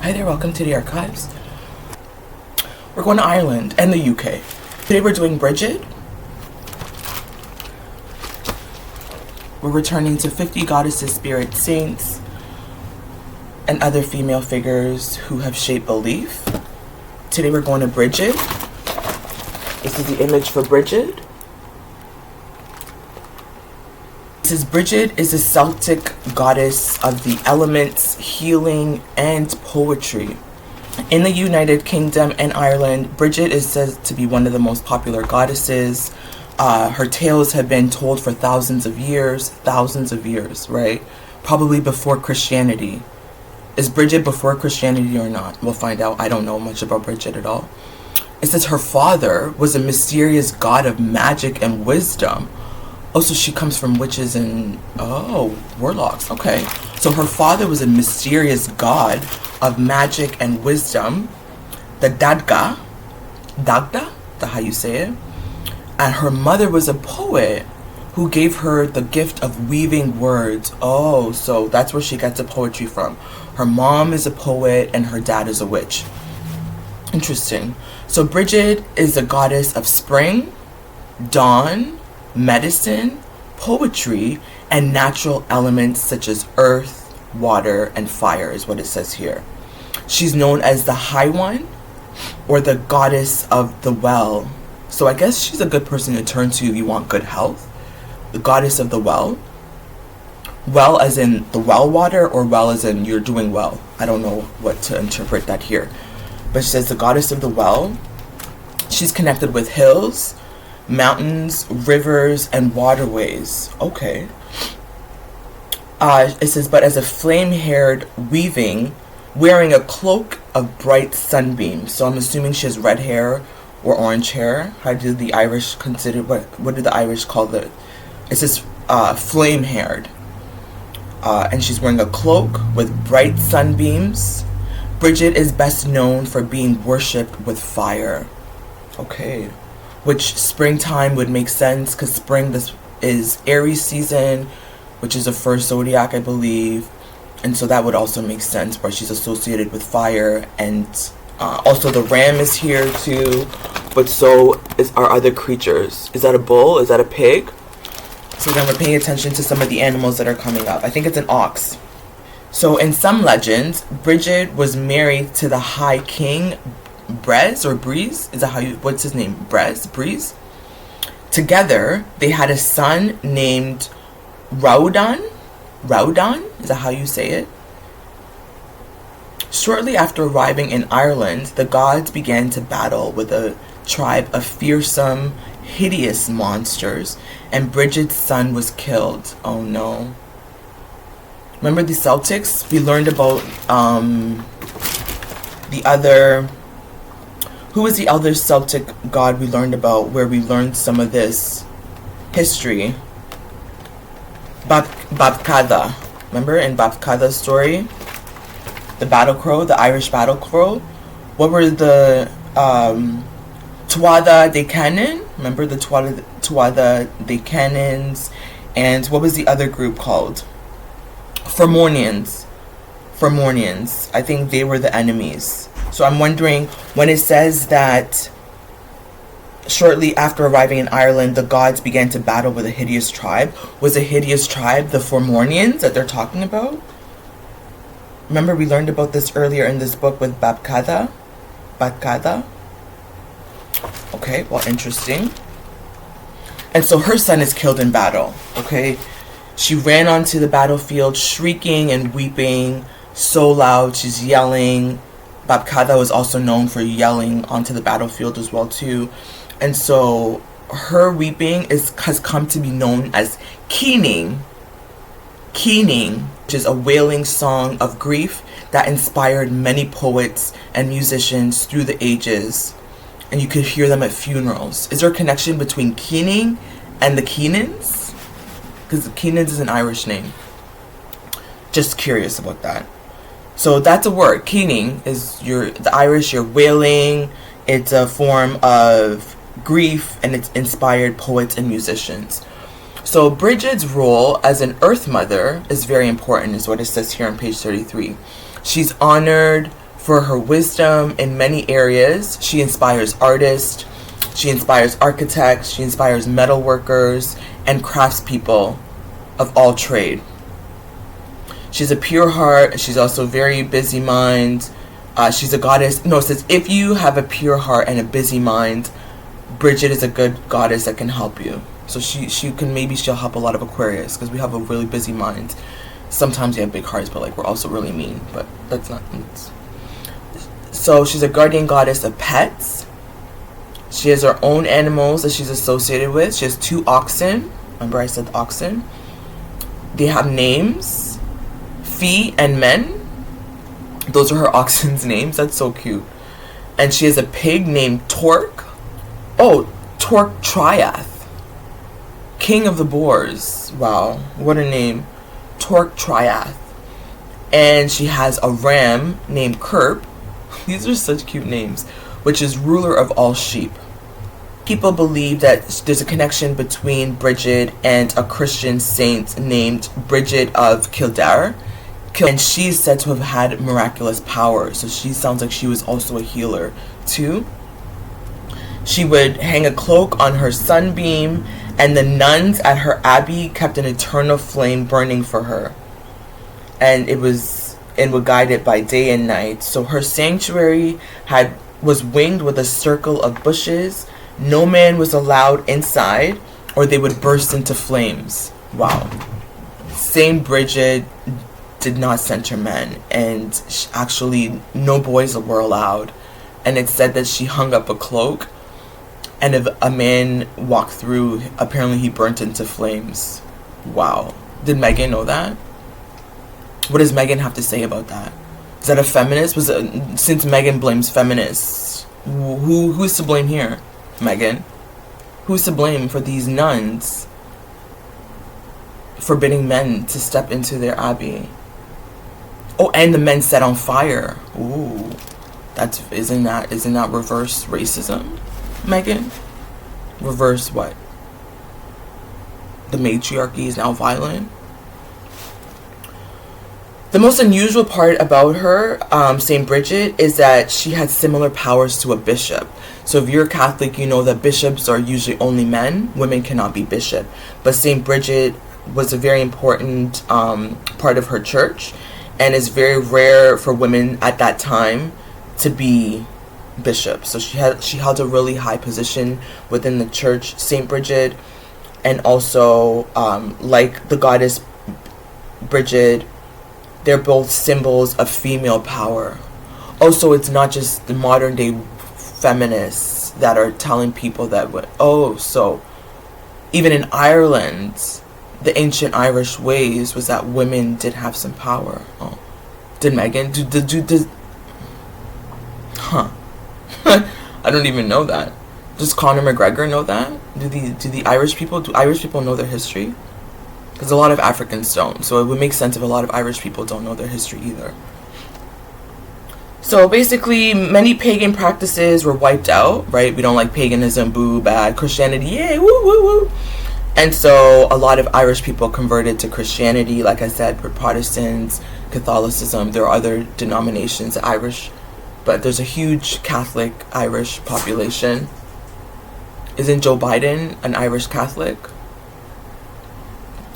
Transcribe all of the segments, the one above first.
Hi there, welcome to the archives. We're going to Ireland and the UK. Today we're doing Brigid. We're returning to 50 goddesses, spirit saints, and other female figures who have shaped belief. Today we're going to Brigid. This is the image for Brigid. This is Brigid is a Celtic goddess of the elements, healing, and poetry. In the United Kingdom and Ireland, Brigid is said to be one of the most popular goddesses. Her tales have been told for thousands of years, right? Probably before Christianity. Is Brigid before Christianity or not? We'll find out. I don't know much about Brigid at all. It says her father was a mysterious god of magic and wisdom. Also, she comes from witches and, warlocks. Okay. So her father was a mysterious god of magic and wisdom. The Dagda, that's how you say it. And her mother was a poet who gave her the gift of weaving words. Oh, so that's where she gets the poetry from. Her mom is a poet and her dad is a witch. Interesting. So Brigid is a goddess of spring, dawn, medicine, poetry, and natural elements such as earth, water, and fire is what it says here. She's known as the High One or the goddess of the well. So I guess she's a good person to turn to if you want good health. The goddess of the well. Well as in the well water or well as in you're doing well. I don't know what to interpret that here. But she says the goddess of the well. She's connected with hills, mountains, rivers, and waterways. Okay. It says, but as a flame-haired wearing a cloak of bright sunbeams. So I'm assuming she has red hair or orange hair. How do the Irish consider, what do the Irish call it? It says flame-haired. And she's wearing a cloak with bright sunbeams. Brigid is best known for being worshipped with fire. Okay. Which springtime would make sense because spring this is Aries season, which is the first zodiac, I believe. And so that would also make sense where she's associated with fire. And also the ram is here too. But so is our other creatures. Is that a bull? Is that a pig? So then we're paying attention to some of the animals that are coming up. I think it's an ox. So in some legends, Brigid was married to the High King Bres or Bres? Is that how you, what's his name? Bres? Together, they had a son named Ruadan? Is that how you say it? Shortly after arriving in Ireland, the gods began to battle with a tribe of fearsome, hideous monsters, and Brigid's son was killed. Oh no. Remember the Celtics? We learned about the other... Who was the other Celtic god we learned about, where we learned some of this history? Babcada. Remember in Babcada's story? The battle crow, the Irish battle crow. What were the Tuatha De Canaan? Remember the Tuatha De Canaans? And what was the other group called? Formornians. I think they were the enemies. So I'm wondering, when it says that shortly after arriving in Ireland, the gods began to battle with a hideous tribe, was a hideous tribe the Formornians that they're talking about? Remember we learned about this earlier in this book with Babcada? Okay, well, interesting. And so her son is killed in battle, okay? She ran onto the battlefield shrieking and weeping so loud, she's yelling. Babcada was also known for yelling onto the battlefield as well too. And so her weeping has come to be known as keening, which is a wailing song of grief that inspired many poets and musicians through the ages. And you could hear them at funerals. Is there a connection between keening and the Keenans? Because the Keenans is an Irish name. Just curious about that. So that's a word. Keening is the Irish, you're wailing. It's a form of grief and it's inspired poets and musicians. So Brigid's role as an earth mother is very important, is what it says here on page 33. She's honored for her wisdom in many areas. She inspires artists, she inspires architects, she inspires metal workers and craftspeople of all trade. She's a pure heart. She's also very busy mind. She's a goddess. No, it says if you have a pure heart and a busy mind, Brigid is a good goddess that can help you. So she'll help a lot of Aquarius because we have a really busy mind. Sometimes we have big hearts, but like we're also really mean. But that's not. So she's a guardian goddess of pets. She has her own animals that she's associated with. She has 2 oxen. Remember I said oxen? They have names. Fee and Men. Those are her oxen's names. That's so cute. And she has a pig named Torque. Oh, Torque Triath. King of the Boars. Wow, what a name. Torque Triath. And she has a ram named Kerp. These are such cute names. Which is ruler of all sheep. People believe that there's a connection between Brigid and a Christian saint named Brigid of Kildare. And she's said to have had miraculous power. So she sounds like she was also a healer too. She would hang a cloak on her sunbeam, and the nuns at her abbey kept an eternal flame burning for her. And would guide it by day and night. So her sanctuary was winged with a circle of bushes. No man was allowed inside, or they would burst into flames. Wow. Saint Brigid did not center men, and actually no boys were allowed. And it said that she hung up a cloak, and if a man walked through, apparently he burnt into flames. Wow. Did Megan know that? What does Megan have to say about that? Is that a feminist? Since Megan blames feminists, who's to blame here? Megan? Who's to blame for these nuns forbidding men to step into their abbey? Oh, and the men set on fire. Ooh, isn't that reverse racism, Megan? Reverse what? The matriarchy is now violent. The most unusual part about her, Saint Brigid, is that she had similar powers to a bishop. So if you're Catholic, you know that bishops are usually only men. Women cannot be bishop. But Saint Brigid was a very important part of her church, and it's very rare for women at that time to be bishops. So she held a really high position within the church, Saint Brigid, and also like the goddess Brigid, they're both symbols of female power. Also, it's not just the modern day feminists that are telling people that so even in Ireland, the ancient Irish ways was that women did have some power. Oh, did Megan I don't even know that. Does Conor McGregor know that? Do Irish people know their history? Because a lot of Africans don't. So it would make sense if a lot of Irish people don't know their history either. So basically, many pagan practices were wiped out, right? We don't like paganism, boo, bad. Christianity, yay, woo, woo, woo. And so a lot of Irish people converted to Christianity. Like I said, Protestants, Catholicism, there are other denominations, Irish. But there's a huge Catholic Irish population. Isn't Joe Biden an Irish Catholic?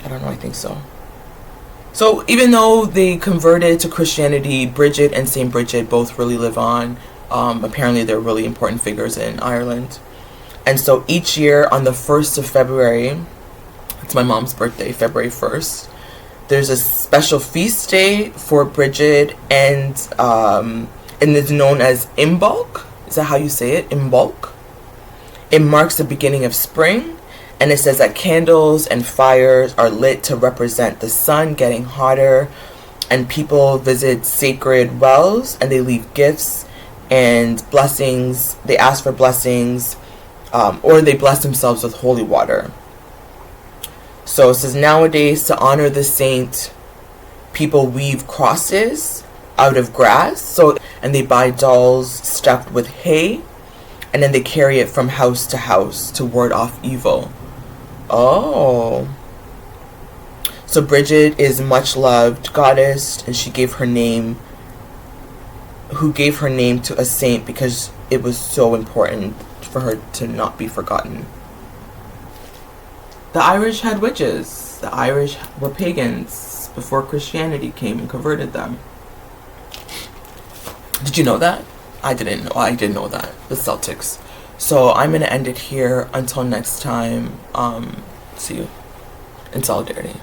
I don't know, I think so. So even though they converted to Christianity, Brigid and Saint Brigid both really live on. Apparently they're really important figures in Ireland. And so each year on the 1st of February, it's my mom's birthday, February 1st, there's a special feast day for Brigid, and it's known as Imbolc. Is that how you say it? Imbolc. It marks the beginning of spring. And it says that candles and fires are lit to represent the sun getting hotter, and people visit sacred wells and they leave gifts and blessings. They ask for blessings, or they bless themselves with holy water. So it says nowadays, to honor the saint, people weave crosses out of grass. And they buy dolls stuffed with hay, and then they carry it from house to house to ward off evil. Oh. So Brigid is much loved goddess, and she gave her name, who gave her name to a saint because it was so important for her to not be forgotten. The Irish had witches. The Irish were pagans before Christianity came and converted them. Did you know that? I didn't know. I didn't know that. The Celtics. So I'm going to end it here. Until next time, see you in solidarity.